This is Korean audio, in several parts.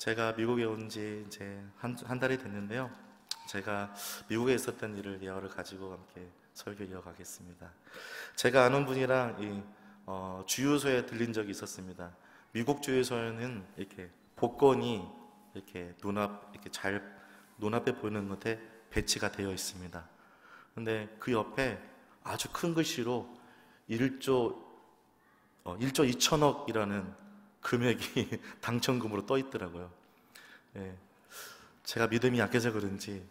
제가 미국에 온 지 이제 한 달이 됐는데요. 제가 미국에 있었던 일을 예화를 가지고 함께 설교 이어가겠습니다. 제가 아는 분이랑 주유소에 들린 적이 있었습니다. 미국 주유소에는 이렇게 복권이 이렇게 눈앞에 보이는 곳에 배치가 되어 있습니다. 근데 그 옆에 아주 큰 글씨로 1조 2천억이라는 금액이 당첨금으로 떠 있더라고요. 제가 믿음이 약해서 그런지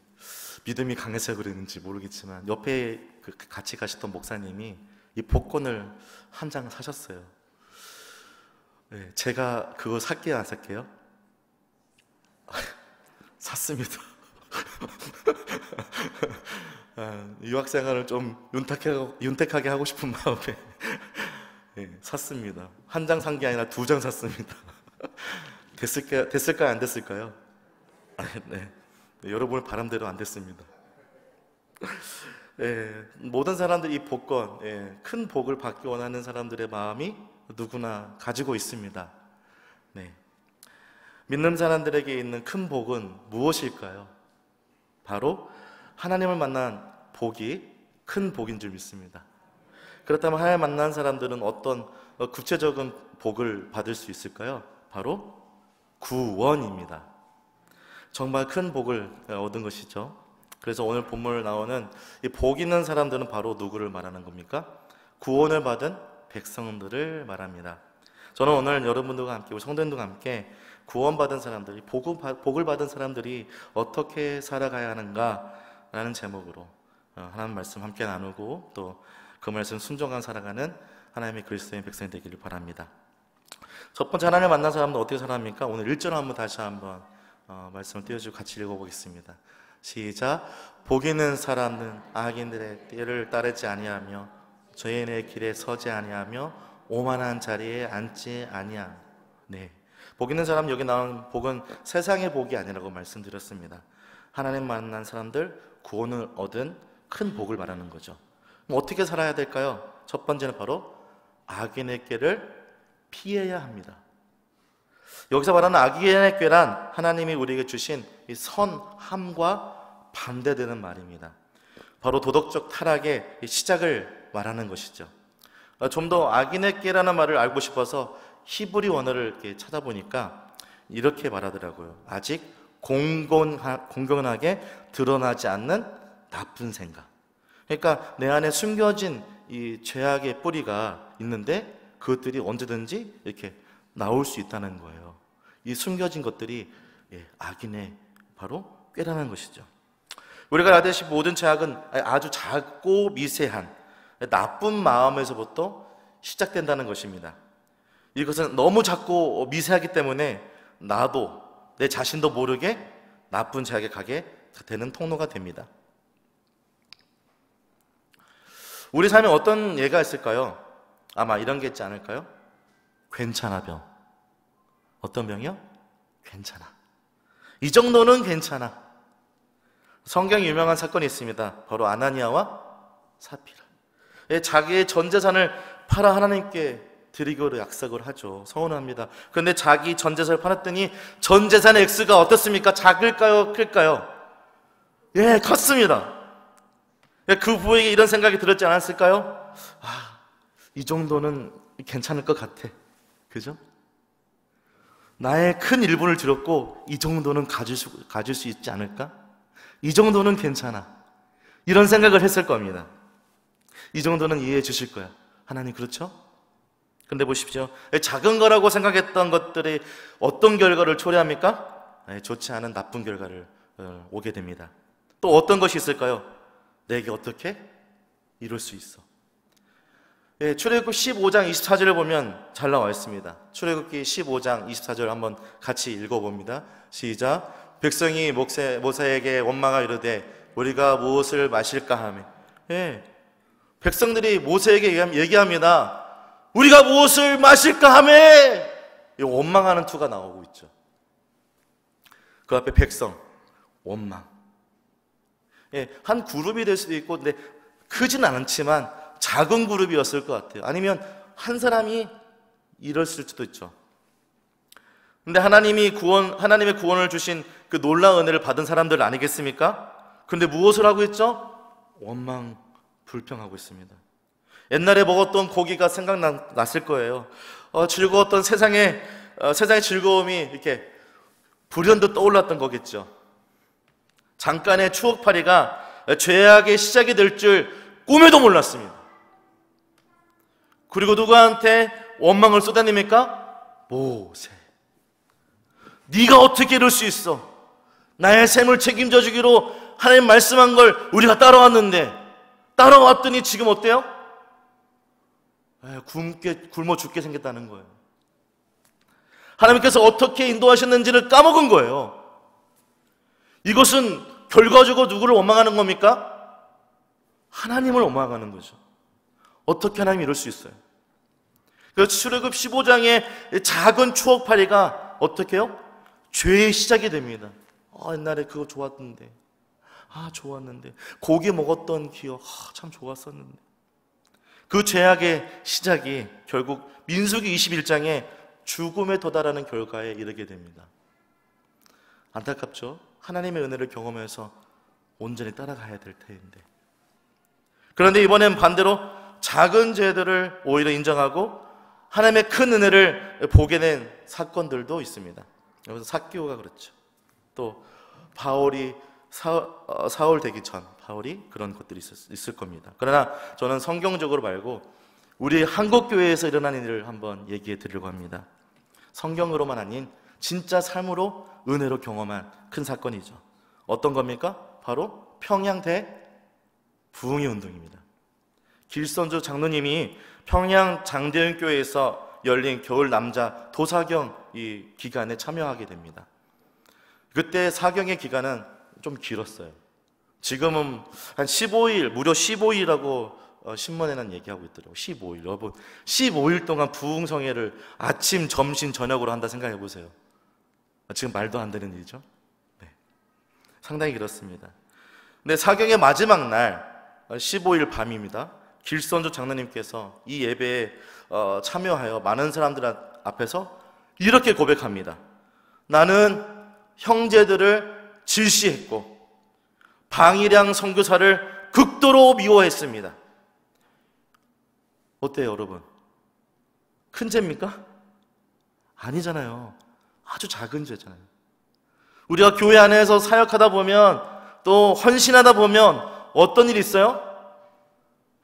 믿음이 강해서 그랬는지 모르겠지만 옆에 같이 가셨던 목사님이 이 복권을 한 장 사셨어요. 제가 그거 살게요, 안 살게요? 샀습니다. 유학생활을 좀 윤택하게 하고 싶은 마음에 샀습니다. 한 장 산 게 아니라 2장 샀습니다. 됐을까요? 안 됐을까요? 네. 여러분의 바람대로 안 됐습니다. 모든 사람들이 이 복권, 큰 복을 받기 원하는 사람들의 마음이 누구나 가지고 있습니다. 믿는 사람들에게 있는 큰 복은 무엇일까요? 바로 하나님을 만난 복이 큰 복인 줄 믿습니다. 그렇다면 하나님을 만난 사람들은 어떤 구체적인 복을 받을 수 있을까요? 바로 구원입니다. 정말 큰 복을 얻은 것이죠. 그래서 오늘 본문을 나오는 이 복 있는 사람들은 바로 누구를 말하는 겁니까? 구원을 받은 백성들을 말합니다. 저는 오늘 여러분들과 함께, 우리 성도님들과 함께 구원받은 사람들이, 복을 받은 사람들이 어떻게 살아가야 하는가라는 제목으로 하나님 말씀 함께 나누고 또 그 말씀 순종한 살아가는 하나님의 그리스도인 백성이 되기를 바랍니다. 첫 번째 하나님을 만난 사람은 어떻게 살아갑니까? 오늘 1절 한번 다시 한번 말씀을 띄워주고 같이 읽어보겠습니다. 시작. 복 있는 사람은 악인들의 꾀를 따르지 아니하며 죄인의 길에 서지 아니하며 오만한 자리에 앉지 아니하며. 복 있는 사람, 여기 나온 복은 세상의 복이 아니라고 말씀드렸습니다. 하나님 만난 사람들, 구원을 얻은 큰 복을 말하는 거죠. 어떻게 살아야 될까요? 첫 번째는 바로 악인의 꾀를 피해야 합니다. 여기서 말하는 악인의 꾀란 하나님이 우리에게 주신 이 선함과 반대되는 말입니다. 바로 도덕적 타락의 시작을 말하는 것이죠. 좀 더 악인의 꾀라는 말을 알고 싶어서 히브리 원어를 이렇게 찾아보니까 이렇게 말하더라고요. 아직 공공하게 드러나지 않는 나쁜 생각. 그러니까 내 안에 숨겨진 이 죄악의 뿌리가 있는데 그것들이 언제든지 이렇게 나올 수 있다는 거예요. 이 숨겨진 것들이 악인의 바로 꾀라는 것이죠. 우리가 알다시피 모든 죄악은 아주 작고 미세한 나쁜 마음에서부터 시작된다는 것입니다. 이것은 너무 작고 미세하기 때문에 나도 내 자신도 모르게 나쁜 죄악에 가게 되는 통로가 됩니다. 우리 삶에 어떤 예가 있을까요? 아마 이런 게 있지 않을까요? 괜찮아 병. 어떤 병이요? 괜찮아. 이 정도는 괜찮아. 성경에 유명한 사건이 있습니다. 바로 아나니아와 사피라. 자기의 전 재산을 팔아 하나님께 드리기로 약속을 하죠. 서운합니다. 그런데 자기 전 재산을 팔았더니 전 재산의 액수가 어떻습니까? 작을까요? 클까요? 컸습니다. 그 부부에게 이런 생각이 들었지 않았을까요? 이 정도는 괜찮을 것 같아. 그죠? 나의 큰 일부를 들었고 이 정도는 가질 수 있지 않을까? 이 정도는 괜찮아. 이런 생각을 했을 겁니다. 이 정도는 이해해 주실 거야. 하나님, 그렇죠? 근데 보십시오. 작은 거라고 생각했던 것들이 어떤 결과를 초래합니까? 좋지 않은 나쁜 결과를 오게 됩니다. 또 어떤 것이 있을까요? 내게 어떻게 이룰 수 있어? 출애굽기 15장 24절을 보면 잘 나와 있습니다. 출애굽기 15장 24절 한번 같이 읽어봅니다. 시작. 백성이 모세에게 원망하여 이르되 우리가 무엇을 마실까 하며. 백성들이 모세에게 얘기합니다. 우리가 무엇을 마실까 하며. 원망하는 투가 나오고 있죠. 그 앞에 백성, 원망. 한 그룹이 될 수도 있고, 근데 크진 않지만 작은 그룹이었을 것 같아요. 아니면 한 사람이 이랬을 수도 있죠. 근데 하나님의 구원을 주신 그 놀라운 은혜를 받은 사람들 아니겠습니까? 그런데 무엇을 하고 있죠? 원망, 불평하고 있습니다. 옛날에 먹었던 고기가 생각났을 거예요. 즐거웠던 세상의 즐거움이 이렇게 불현듯 떠올랐던 거겠죠. 잠깐의 추억팔이가 죄악의 시작이 될 줄 꿈에도 몰랐습니다. 그리고 누구한테 원망을 쏟아냅니까? 모세. 네가 어떻게 이럴 수 있어? 나의 셈을 책임져 주기로 하나님 말씀한 걸 우리가 따라왔더니 지금 어때요? 굶어 죽게 생겼다는 거예요. 하나님께서 어떻게 인도하셨는지를 까먹은 거예요. 이것은 결과적으로 누구를 원망하는 겁니까? 하나님을 원망하는 거죠. 어떻게 하나님이 이럴 수 있어요? 그래서 출애굽 15장의 작은 추억팔이가 어떻게 해요? 죄의 시작이 됩니다. 옛날에 그거 좋았는데, 좋았는데, 고기 먹었던 기억, 참 좋았었는데. 그 죄악의 시작이 결국 민수기 21장에 죽음에 도달하는 결과에 이르게 됩니다. 안타깝죠? 하나님의 은혜를 경험해서 온전히 따라가야 될 텐데. 그런데 이번엔 반대로 작은 죄들을 오히려 인정하고 하나님의 큰 은혜를 보게 된 사건들도 있습니다. 여기서 삭개오가 그렇죠. 또 바울이 사울 되기 전 바울이 그런 것들이 있을 겁니다. 그러나 저는 성경적으로 말고 우리 한국교회에서 일어난 일을 한번 얘기해 드리려고 합니다. 성경으로만 아닌 진짜 삶으로 은혜로 경험한 큰 사건이죠. 어떤 겁니까? 바로 평양 대부흥회 운동입니다. 길선주 장로님이 평양 장대윤교회에서 열린 겨울 남자 도사경 이 기간에 참여하게 됩니다. 그때 사경의 기간은 좀 길었어요. 지금은 한 15일, 무려 15일이라고 신문에는 얘기하고 있더라고요. 15일. 여러분, 15일 동안 부흥성회를 아침, 점심, 저녁으로 한다 생각해 보세요. 지금 말도 안 되는 일이죠. 네. 상당히 그렇습니다. 근데 사경의 마지막 날, 15일 밤입니다. 길선주 장로님께서 이 예배에 참여하여 많은 사람들 앞에서 이렇게 고백합니다. 나는 형제들을 질시했고 방일양 선교사를 극도로 미워했습니다. 어때요, 여러분? 큰 죄입니까? 아니잖아요. 아주 작은 죄잖아요. 우리가 교회 안에서 사역하다 보면 또 헌신하다 보면 어떤 일이 있어요?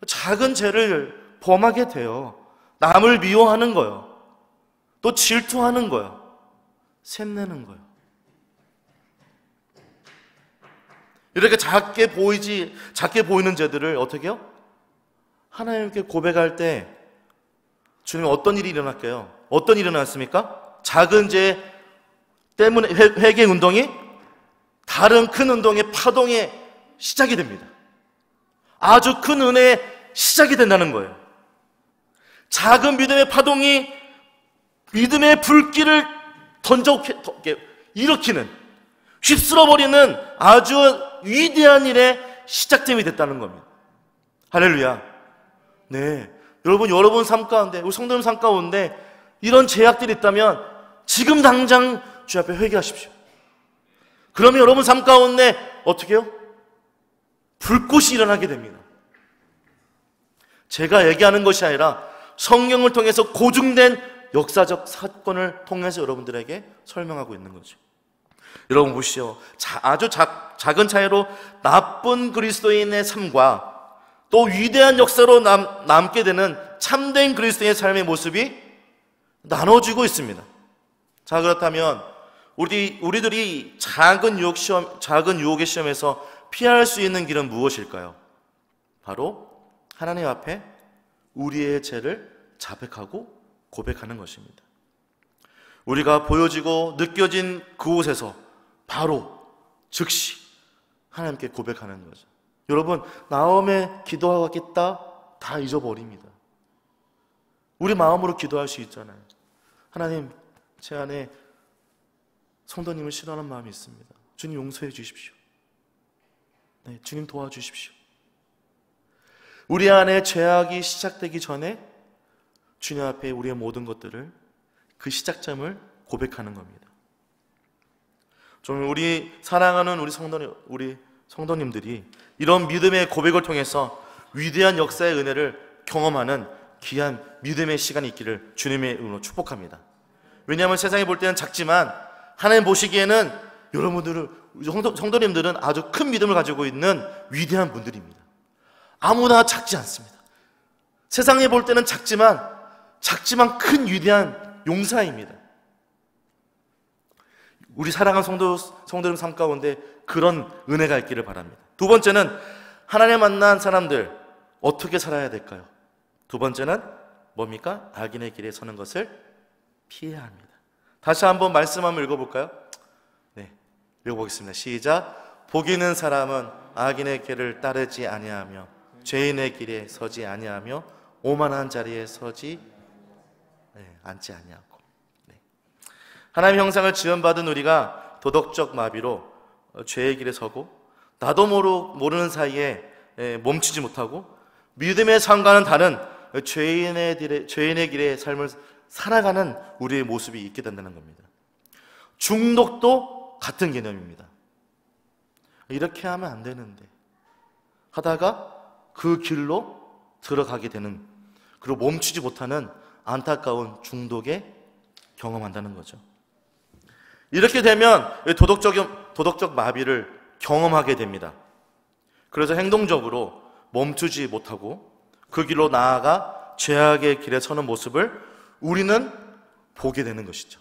작은 죄를 범하게 돼요. 남을 미워하는 거예요. 또 질투하는 거예요. 샘내는 거예요. 이렇게 작게 보이는 죄들을 어떻게 해요? 하나님께 고백할 때 주님 어떤 일이 일어날까요? 어떤 일이 일어났습니까? 작은 죄 때문에 회개 운동이 다른 큰 운동의 파동의 시작이 됩니다. 아주 큰 은혜의 시작이 된다는 거예요. 작은 믿음의 파동이 믿음의 불길을 일으키는, 휩쓸어버리는 아주 위대한 일의 시작점이 됐다는 겁니다. 할렐루야. 네. 여러분 삶 가운데, 우리 성도님 삶 가운데 이런 제약들이 있다면 지금 당장 주 앞에 회개하십시오. 그러면 여러분 삶 가운데 어떻게 해요? 불꽃이 일어나게 됩니다. 제가 얘기하는 것이 아니라 성경을 통해서 고증된 역사적 사건을 통해서 여러분들에게 설명하고 있는 거죠. 여러분 보시오. 아주 작은 차이로 나쁜 그리스도인의 삶과 또 위대한 역사로 남게 되는 참된 그리스도인의 삶의 모습이 나눠지고 있습니다. 자, 그렇다면 우리들이 작은 유혹의 시험에서 피할 수 있는 길은 무엇일까요? 바로 하나님 앞에 우리의 죄를 자백하고 고백하는 것입니다. 우리가 보여지고 느껴진 그곳에서 바로 즉시 하나님께 고백하는 거죠. 여러분, 나음에 기도하겠다 다 잊어버립니다. 우리 마음으로 기도할 수 있잖아요. 하나님, 제 안에 성도님을 싫어하는 마음이 있습니다. 주님 용서해 주십시오. 네, 주님 도와주십시오. 우리 안에 죄악이 시작되기 전에 주님 앞에 우리의 모든 것들을, 그 시작점을 고백하는 겁니다. 좀 우리 사랑하는 우리 성도님들이 이런 믿음의 고백을 통해서 위대한 역사의 은혜를 경험하는 귀한 믿음의 시간이 있기를 주님의 이름으로 축복합니다. 왜냐하면 세상에 볼 때는 작지만 하나님 보시기에는 여러분들은, 성도님들은 아주 큰 믿음을 가지고 있는 위대한 분들입니다. 아무나 작지 않습니다. 세상에 볼 때는 작지만 큰 위대한 용사입니다. 우리 사랑하는 성도님 삶 가운데 그런 은혜가 있기를 바랍니다. 두 번째는 하나님 만난 사람들 어떻게 살아야 될까요? 두 번째는 뭡니까? 악인의 길에 서는 것을 피해야 합니다. 다시 한번 말씀 한번 읽어볼까요? 네, 읽어보겠습니다. 시작. 복 있는 사람은 악인의 길을 따르지 아니하며 죄인의 길에 서지 아니하며 오만한 자리에 앉지 아니하고. 네. 하나님의 형상을 지음받은 우리가 도덕적 마비로 죄의 길에 서고 나도 모르는 사이에 멈추지 못하고 믿음의 삶과는 다른 죄인의 길의 삶을 살아가는 우리의 모습이 있게 된다는 겁니다. 중독도 같은 개념입니다. 이렇게 하면 안 되는데 하다가 그 길로 들어가게 되는, 그리고 멈추지 못하는 안타까운 중독에 경험한다는 거죠. 이렇게 되면 도덕적 마비를 경험하게 됩니다. 그래서 행동적으로 멈추지 못하고 그 길로 나아가 죄악의 길에 서는 모습을 우리는 보게 되는 것이죠.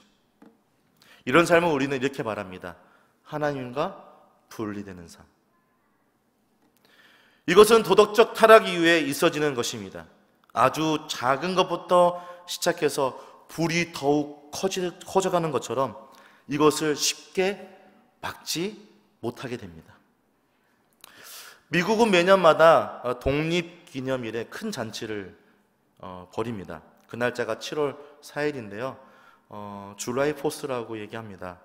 이런 삶을 우리는 이렇게 말합니다. 하나님과 분리되는 삶. 이것은 도덕적 타락 이후에 있어지는 것입니다. 아주 작은 것부터 시작해서 불이 더욱 커져가는 것처럼 이것을 쉽게 막지 못하게 됩니다. 미국은 매년마다 독립기념일에 큰 잔치를 벌입니다. 그 날짜가 7월 4일인데요. 줄라이 포스라고 얘기합니다.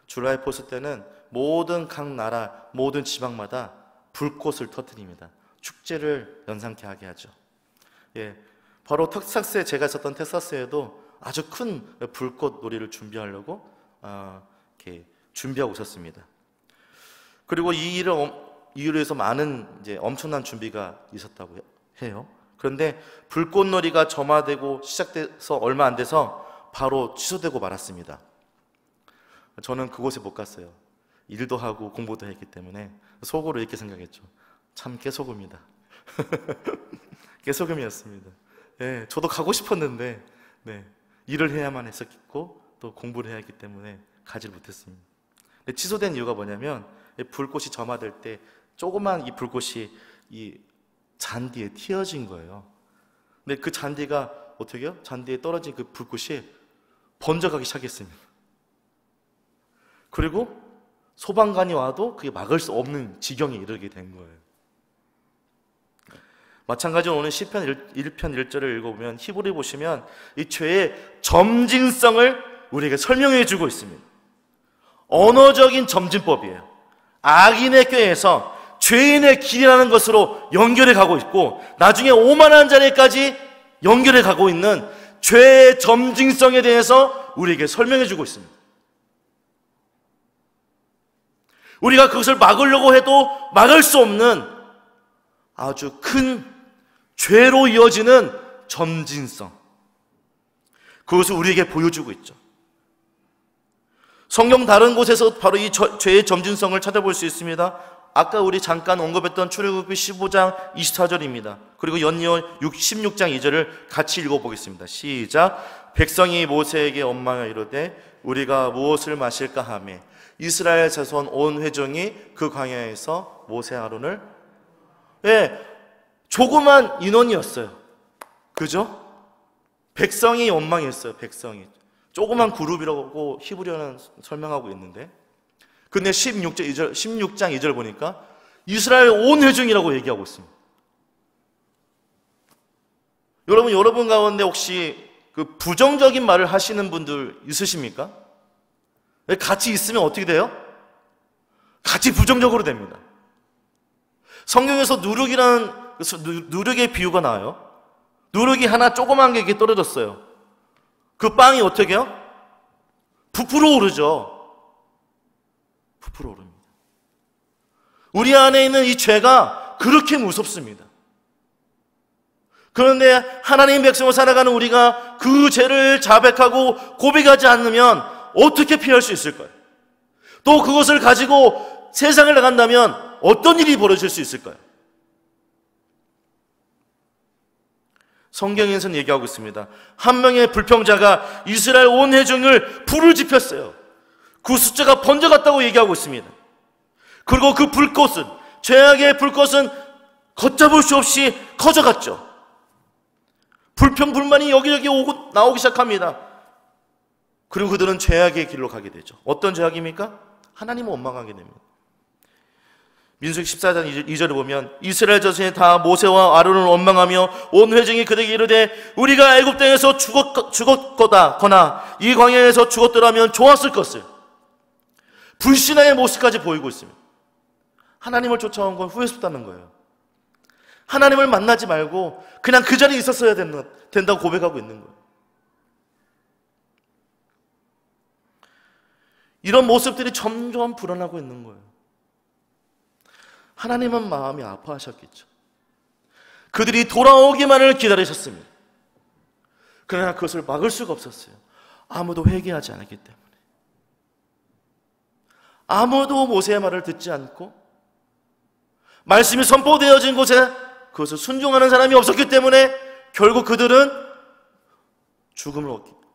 줄라이 포스 때는 모든 각 나라, 모든 지방마다 불꽃을 터뜨립니다. 축제를 연상케 하게 하죠. 예, 바로 제가 있었던 텍사스에도 아주 큰 불꽃 놀이를 준비하려고 이렇게 준비하고 있었습니다. 그리고 이 이유로 해서 많은 엄청난 준비가 있었다고 해요. 그런데 불꽃놀이가 점화되고 시작돼서 얼마 안 돼서 바로 취소되고 말았습니다. 저는 그곳에 못 갔어요. 일도 하고 공부도 했기 때문에 속으로 이렇게 생각했죠. 참 깨소금이다. 깨소금이었습니다. 네, 저도 가고 싶었는데 일을 해야만 했었고 또 공부를 해야 했기 때문에 가지를 못했습니다. 취소된 이유가 뭐냐면 불꽃이 점화될 때 조그만 이 불꽃이 이 잔디에 튀어진 거예요. 근데 그 잔디가 어떻게 해요? 잔디에 떨어진 그 불꽃이 번져가기 시작했습니다. 그리고 소방관이 와도 그게 막을 수 없는 지경에 이르게 된 거예요. 마찬가지로 오늘 시편 1편 1절을 읽어보면 히브리 보시면 이 죄의 점진성을 우리에게 설명해 주고 있습니다. 언어적인 점진법이에요. 악인의 꾀에서 죄인의 길이라는 것으로 연결해 가고 있고 나중에 오만한 자리까지 연결해 가고 있는 죄의 점진성에 대해서 우리에게 설명해 주고 있습니다. 우리가 그것을 막으려고 해도 막을 수 없는 아주 큰 죄로 이어지는 점진성, 그것을 우리에게 보여주고 있죠. 성경 다른 곳에서 바로 이 죄의 점진성을 찾아볼 수 있습니다. 아까 우리 잠깐 언급했던 출애굽기 15장 24절입니다. 그리고 연이어 16장 2절을 같이 읽어보겠습니다. 시작. 백성이 모세에게 원망하여 이르되 우리가 무엇을 마실까 하매 이스라엘 자손 온 회중이 그 광야에서 모세 아론을 조그만 인원이었어요. 그죠? 백성이 원망했어요. 백성이 조그만 그룹이라고 히브리어는 설명하고 있는데, 근데 16장 2절 보니까 이스라엘 온 회중이라고 얘기하고 있습니다. 여러분 가운데 혹시 그 부정적인 말을 하시는 분들 있으십니까? 같이 있으면 어떻게 돼요? 같이 부정적으로 됩니다. 성경에서 누룩의 비유가 나와요. 누룩이 하나 조그만 게 이렇게 떨어졌어요. 그 빵이 어떻게 해요? 부풀어 오르죠. 부풀어 오릅니다. 우리 안에 있는 이 죄가 그렇게 무섭습니다. 그런데 하나님 백성으로 살아가는 우리가 그 죄를 자백하고 고백하지 않으면 어떻게 피할 수 있을까요? 또 그것을 가지고 세상을 나간다면 어떤 일이 벌어질 수 있을까요? 성경에서는 얘기하고 있습니다. 한 명의 불평자가 이스라엘 온 회중을 불을 지폈어요. 그 숫자가 번져갔다고 얘기하고 있습니다. 그리고 그 불꽃은, 죄악의 불꽃은 걷잡을 수 없이 커져갔죠. 불평불만이 여기저기 나오기 시작합니다. 그리고 그들은 죄악의 길로 가게 되죠. 어떤 죄악입니까? 하나님을 원망하게 됩니다. 민수기 14장 2절을 보면 이스라엘 자손이 다 모세와 아론을 원망하며 온 회중이 그들에게 이르되 우리가 애굽 땅에서 죽었거나 이 광야에서 죽었더라면 좋았을 것을. 불신앙의 모습까지 보이고 있습니다. 하나님을 쫓아온 건 후회스럽다는 거예요. 하나님을 만나지 말고 그냥 그 자리에 있었어야 된다고 고백하고 있는 거예요. 이런 모습들이 점점 불어나고 있는 거예요. 하나님은 마음이 아파하셨겠죠. 그들이 돌아오기만을 기다리셨습니다. 그러나 그것을 막을 수가 없었어요. 아무도 회개하지 않았기 때문에. 아무도 모세의 말을 듣지 않고 말씀이 선포되어진 곳에 그것을 순종하는 사람이 없었기 때문에 결국 그들은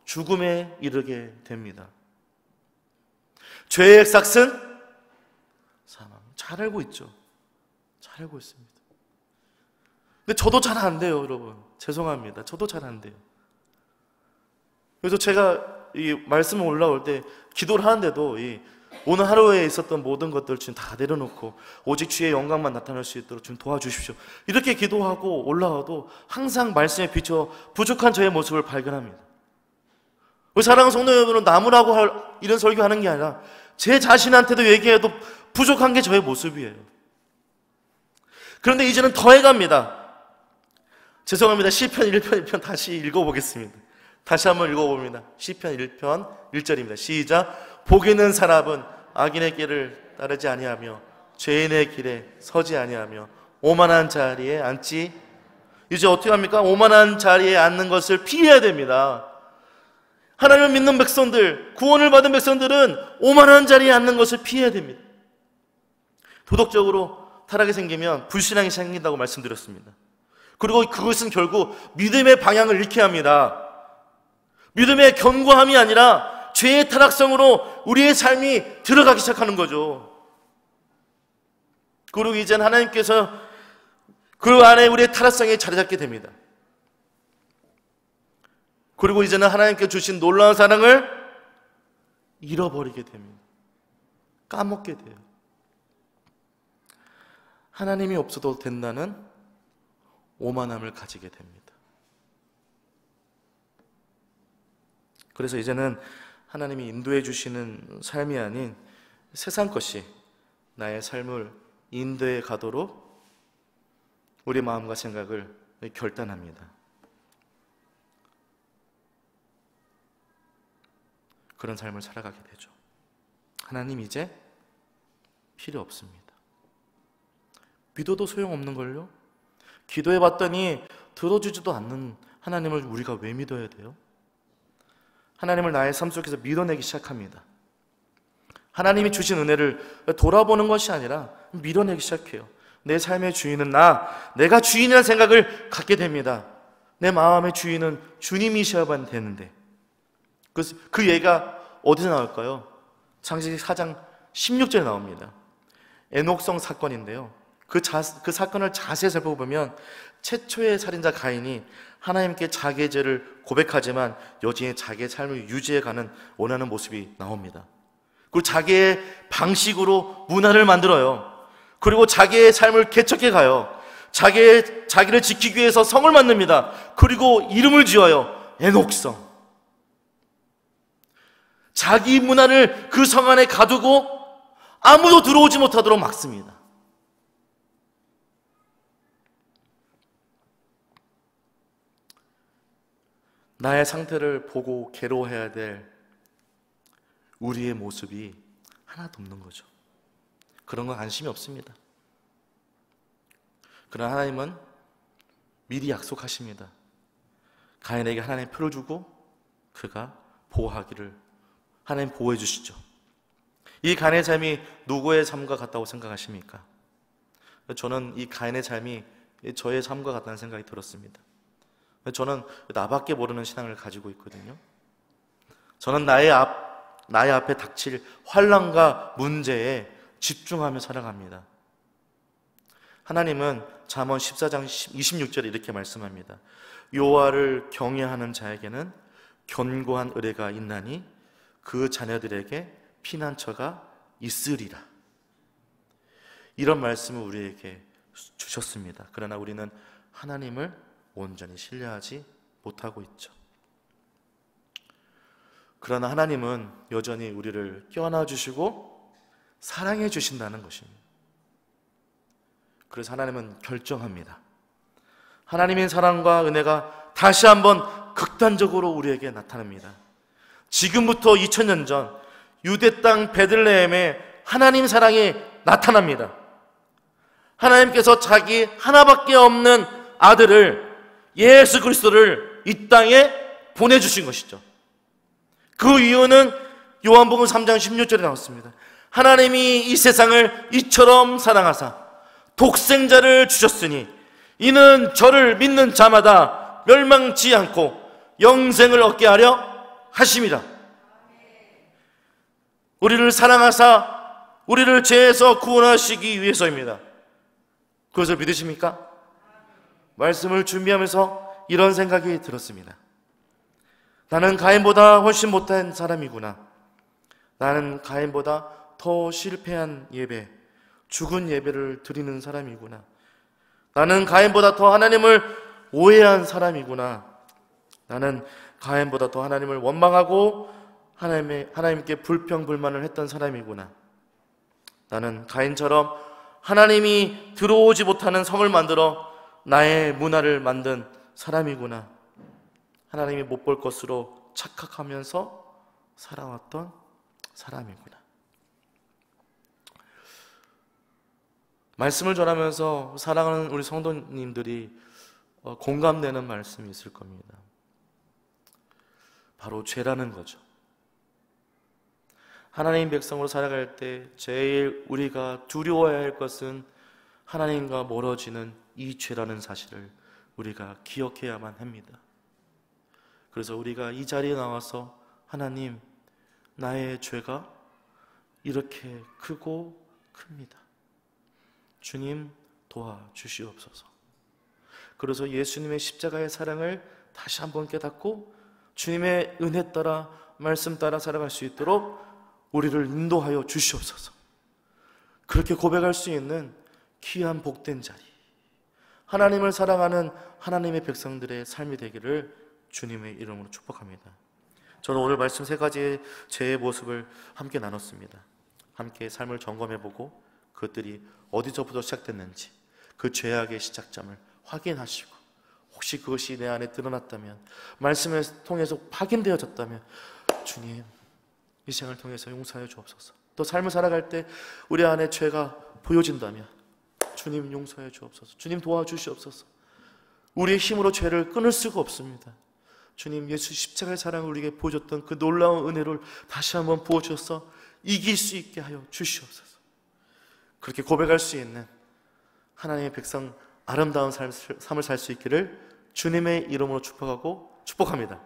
죽음에 이르게 됩니다. 죄의 삭은 사망. 잘 알고 있죠. 잘 알고 있습니다. 근데 저도 잘 안 돼요, 여러분. 죄송합니다. 저도 잘 안 돼요. 그래서 제가 이 말씀 올라올 때 기도를 하는데도 오늘 하루에 있었던 모든 것들 지금 다 내려놓고 오직 주의 영광만 나타날 수 있도록 좀 도와주십시오. 이렇게 기도하고 올라와도 항상 말씀에 비춰 부족한 저의 모습을 발견합니다. 우리 사랑하는 성도 여러분은 남으라고 이런 설교하는 게 아니라 제 자신한테도 얘기해도 부족한 게 저의 모습이에요. 그런데 이제는 더해갑니다. 죄송합니다. 시편 1편 2편 다시 읽어보겠습니다. 다시 한번 읽어봅니다. 시편 1편 1절입니다. 시작. 복 있는 사람은 악인의 길을 따르지 아니하며 죄인의 길에 서지 아니하며 오만한 자리에 앉지. 이제 어떻게 합니까? 오만한 자리에 앉는 것을 피해야 됩니다. 하나님을 믿는 백성들, 구원을 받은 백성들은 오만한 자리에 앉는 것을 피해야 됩니다. 도덕적으로 타락이 생기면 불신앙이 생긴다고 말씀드렸습니다. 그리고 그것은 결국 믿음의 방향을 잃게 합니다. 믿음의 견고함이 아니라 죄의 타락성으로 우리의 삶이 들어가기 시작하는 거죠. 그리고 이제는 하나님께서 그 안에 우리의 타락성이 자리 잡게 됩니다. 그리고 이제는 하나님께 주신 놀라운 사랑을 잃어버리게 됩니다. 까먹게 돼요. 하나님이 없어도 된다는 오만함을 가지게 됩니다. 그래서 이제는 하나님이 인도해 주시는 삶이 아닌 세상 것이 나의 삶을 인도해 가도록 우리 마음과 생각을 결단합니다. 그런 삶을 살아가게 되죠. 하나님 이제 필요 없습니다. 믿어도 소용없는걸요? 기도해봤더니 들어주지도 않는 하나님을 우리가 왜 믿어야 돼요? 하나님을 나의 삶 속에서 밀어내기 시작합니다. 하나님이 주신 은혜를 돌아보는 것이 아니라 밀어내기 시작해요. 내 삶의 주인은 내가 주인이라는 생각을 갖게 됩니다. 내 마음의 주인은 주님이셔야만 되는데. 그 예가 어디서 나올까요? 창세기 4장 16절에 나옵니다. 에녹성 사건인데요. 그 사건을 자세히 살펴보면 최초의 살인자 가인이 하나님께 자기의 죄를 고백하지만 여전히 자기의 삶을 유지해가는 원하는 모습이 나옵니다. 그리고 자기의 방식으로 문화를 만들어요. 그리고 자기의 삶을 개척해 가요. 자기를 지키기 위해서 성을 만듭니다. 그리고 이름을 지어요. 에녹성. 자기 문화를 그 성 안에 가두고 아무도 들어오지 못하도록 막습니다. 나의 상태를 보고 괴로워해야 될 우리의 모습이 하나도 없는 거죠. 그런 건 안심이 없습니다. 그러나 하나님은 미리 약속하십니다. 가인에게 하나님의 표를 주고 그가 보호하기를 하나님 보호해 주시죠. 이 가인의 삶이 누구의 삶과 같다고 생각하십니까? 저는 이 가인의 삶이 저의 삶과 같다는 생각이 들었습니다. 저는 나밖에 모르는 신앙을 가지고 있거든요. 저는 나의 앞에 닥칠 환난과 문제에 집중하며 살아갑니다. 하나님은 잠언 14장 26절에 이렇게 말씀합니다. 여호와를 경외하는 자에게는 견고한 의뢰가 있나니 그 자녀들에게 피난처가 있으리라. 이런 말씀을 우리에게 주셨습니다. 그러나 우리는 하나님을 온전히 신뢰하지 못하고 있죠. 그러나 하나님은 여전히 우리를 껴안아 주시고 사랑해 주신다는 것입니다. 그래서 하나님은 결정합니다. 하나님의 사랑과 은혜가 다시 한번 극단적으로 우리에게 나타납니다. 지금부터 2000년 전 유대 땅 베들레헴에 하나님 사랑이 나타납니다. 하나님께서 자기 하나밖에 없는 아들을, 예수 그리스도를 이 땅에 보내주신 것이죠. 그 이유는 요한복음 3장 16절에 나왔습니다. 하나님이 이 세상을 이처럼 사랑하사 독생자를 주셨으니 이는 저를 믿는 자마다 멸망치 않고 영생을 얻게 하려 하심이라. 우리를 사랑하사 우리를 죄에서 구원하시기 위해서입니다. 그것을 믿으십니까? 말씀을 준비하면서 이런 생각이 들었습니다. 나는 가인보다 훨씬 못한 사람이구나. 나는 가인보다 더 실패한 예배, 죽은 예배를 드리는 사람이구나. 나는 가인보다 더 하나님을 오해한 사람이구나. 나는 가인보다 더 하나님을 원망하고 하나님께 불평불만을 했던 사람이구나. 나는 가인처럼 하나님이 들어오지 못하는 성을 만들어 나의 문화를 만든 사람이구나. 하나님이 못 볼 것으로 착각하면서 살아왔던 사람이구나. 말씀을 전하면서 사랑하는 우리 성도님들이 공감되는 말씀이 있을 겁니다. 바로 죄라는 거죠. 하나님 백성으로 살아갈 때 제일 우리가 두려워해야 할 것은 하나님과 멀어지는 이 죄라는 사실을 우리가 기억해야만 합니다. 그래서 우리가 이 자리에 나와서 하나님, 나의 죄가 이렇게 크고 큽니다. 주님 도와주시옵소서. 그래서 예수님의 십자가의 사랑을 다시 한번 깨닫고 주님의 은혜 따라 말씀 따라 살아갈 수 있도록 우리를 인도하여 주시옵소서. 그렇게 고백할 수 있는 귀한 복된 자리, 하나님을 사랑하는 하나님의 백성들의 삶이 되기를 주님의 이름으로 축복합니다. 저는 오늘 말씀 세 가지의 죄의 모습을 함께 나눴습니다. 함께 삶을 점검해보고 그것들이 어디서부터 시작됐는지 그 죄악의 시작점을 확인하시고, 혹시 그것이 내 안에 드러났다면, 말씀을 통해서 확인되어졌다면 주님 이 생을 통해서 용서하여 주옵소서. 또 삶을 살아갈 때 우리 안에 죄가 보여진다면 주님 용서해 주옵소서. 주님 도와주시옵소서. 우리의 힘으로 죄를 끊을 수가 없습니다. 주님, 예수 십자가의 사랑을 우리에게 보여줬던 그 놀라운 은혜를 다시 한번 부어주셔서 이길 수 있게 하여 주시옵소서. 그렇게 고백할 수 있는 하나님의 백성 아름다운 삶을 살 수 있기를 주님의 이름으로 축복합니다.